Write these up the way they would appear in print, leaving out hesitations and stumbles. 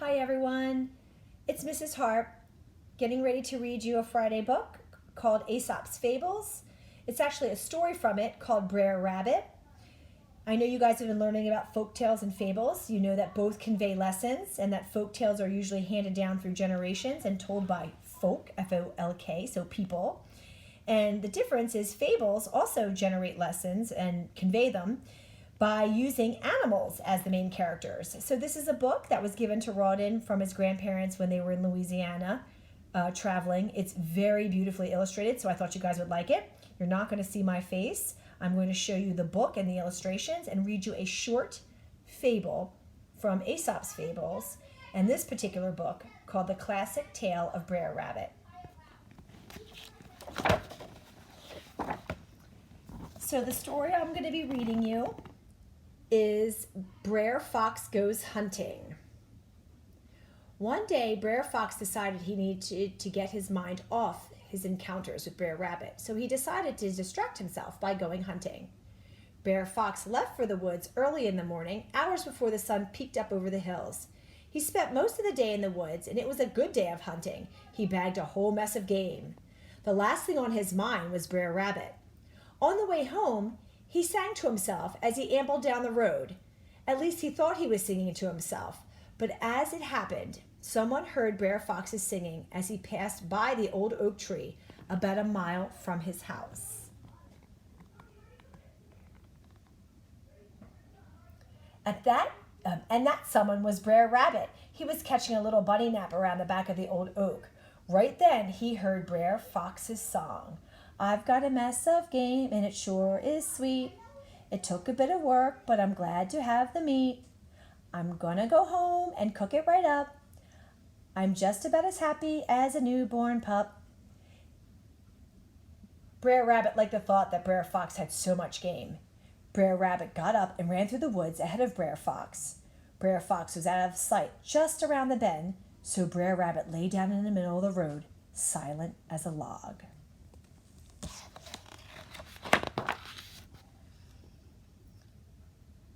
Hi everyone, it's Mrs. Harp getting ready to read you a Friday book called Aesop's Fables. It's actually a story from it called Brer Rabbit. I know you guys have been learning about folk tales and fables. You know that both convey lessons and that folk tales are usually handed down through generations and told by folk, F-O-L-K, so people. And the difference is fables also generate lessons and convey them by using animals as the main characters. So this is a book that was given to Rawdon from his grandparents when they were in Louisiana traveling. It's very beautifully illustrated, so I thought you guys would like it. You're not going to see my face. I'm going to show you the book and the illustrations and read you a short fable from Aesop's Fables and this particular book called The Classic Tale of Brer Rabbit. So the story I'm going to be reading you is Brer Fox Goes Hunting. One day, Brer Fox decided he needed to get his mind off his encounters with Brer Rabbit, so he decided to distract himself by going hunting. Brer Fox left for the woods early in the morning, hours before the sun peeked up over the hills. He spent most of the day in the woods, and it was a good day of hunting. He bagged a whole mess of game. The last thing on his mind was Brer Rabbit. On the way home, he sang to himself as he ambled down the road. At least he thought he was singing to himself. But as it happened, someone heard Brer Fox's singing as he passed by the old oak tree about a mile from his house. And that someone was Brer Rabbit. He was catching a little bunny nap around the back of the old oak. Right then he heard Brer Fox's song. I've got a mess of game and it sure is sweet. It took a bit of work, but I'm glad to have the meat. I'm gonna go home and cook it right up. I'm just about as happy as a newborn pup. Brer Rabbit liked the thought that Brer Fox had so much game. Brer Rabbit got up and ran through the woods ahead of Brer Fox. Brer Fox was out of sight just around the bend, so Brer Rabbit lay down in the middle of the road, silent as a log.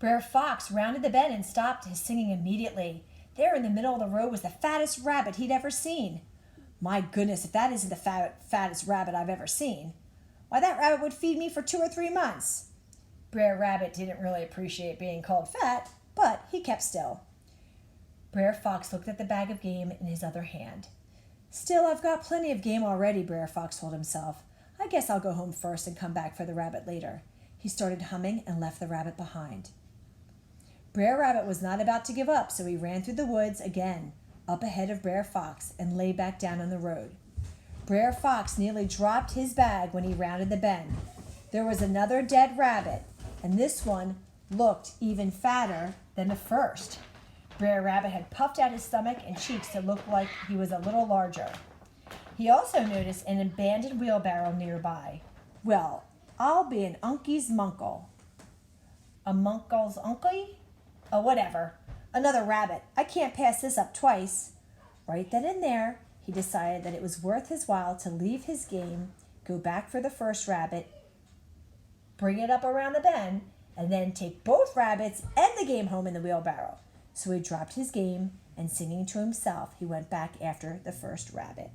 Brer Fox rounded the bend and stopped his singing immediately. There in the middle of the road was the fattest rabbit he'd ever seen. My goodness, if that isn't the fattest rabbit I've ever seen. Why, that rabbit would feed me for 2 or 3 months. Brer Rabbit didn't really appreciate being called fat, but he kept still. Brer Fox looked at the bag of game in his other hand. Still, I've got plenty of game already, Brer Fox told himself. I guess I'll go home first and come back for the rabbit later. He started humming and left the rabbit behind. Brer Rabbit was not about to give up, so he ran through the woods again, up ahead of Brer Fox, and lay back down on the road. Brer Fox nearly dropped his bag when he rounded the bend. There was another dead rabbit, and this one looked even fatter than the first. Brer Rabbit had puffed out his stomach and cheeks to look like he was a little larger. He also noticed an abandoned wheelbarrow nearby. Well, I'll be an uncle's munkle. A munkle's uncle? Oh, whatever. Another rabbit. I can't pass this up twice. Right then and there, he decided that it was worth his while to leave his game, go back for the first rabbit, bring it up around the bend, and then take both rabbits and the game home in the wheelbarrow. So he dropped his game, and singing to himself, he went back after the first rabbit.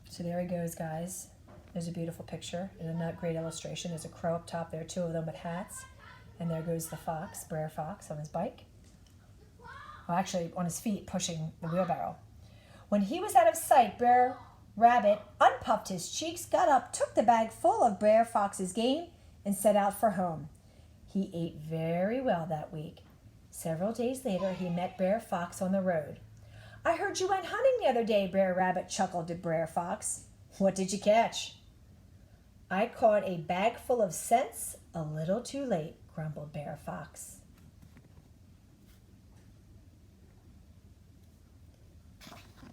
So there he goes, guys. There's a beautiful picture and a great illustration. There's a crow up top there, 2 of them with hats. And there goes the fox, Brer Fox, on his bike. Well, actually, on his feet, pushing the wheelbarrow. When he was out of sight, Brer Rabbit unpuffed his cheeks, got up, took the bag full of Brer Fox's game, and set out for home. He ate very well that week. Several days later, he met Brer Fox on the road. I heard you went hunting the other day, Brer Rabbit chuckled to Brer Fox. What did you catch? I caught a bag full of cents a little too late, grumbled Brer Fox.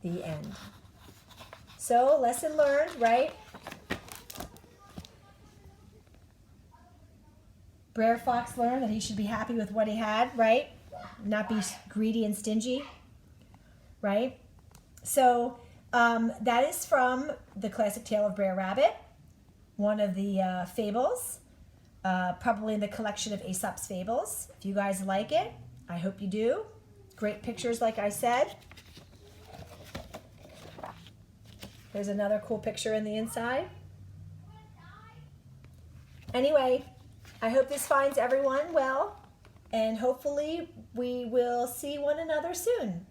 The end. So, lesson learned, right? Brer Fox learned that he should be happy with what he had, right? Not be greedy and stingy, right? So, that is from The Classic Tale of Brer Rabbit, one of the fables. probably in the collection of Aesop's Fables. If you guys like it, I hope you do. Great pictures, like I said. There's another cool picture in the inside. Anyway, I hope this finds everyone well, and hopefully we will see one another soon.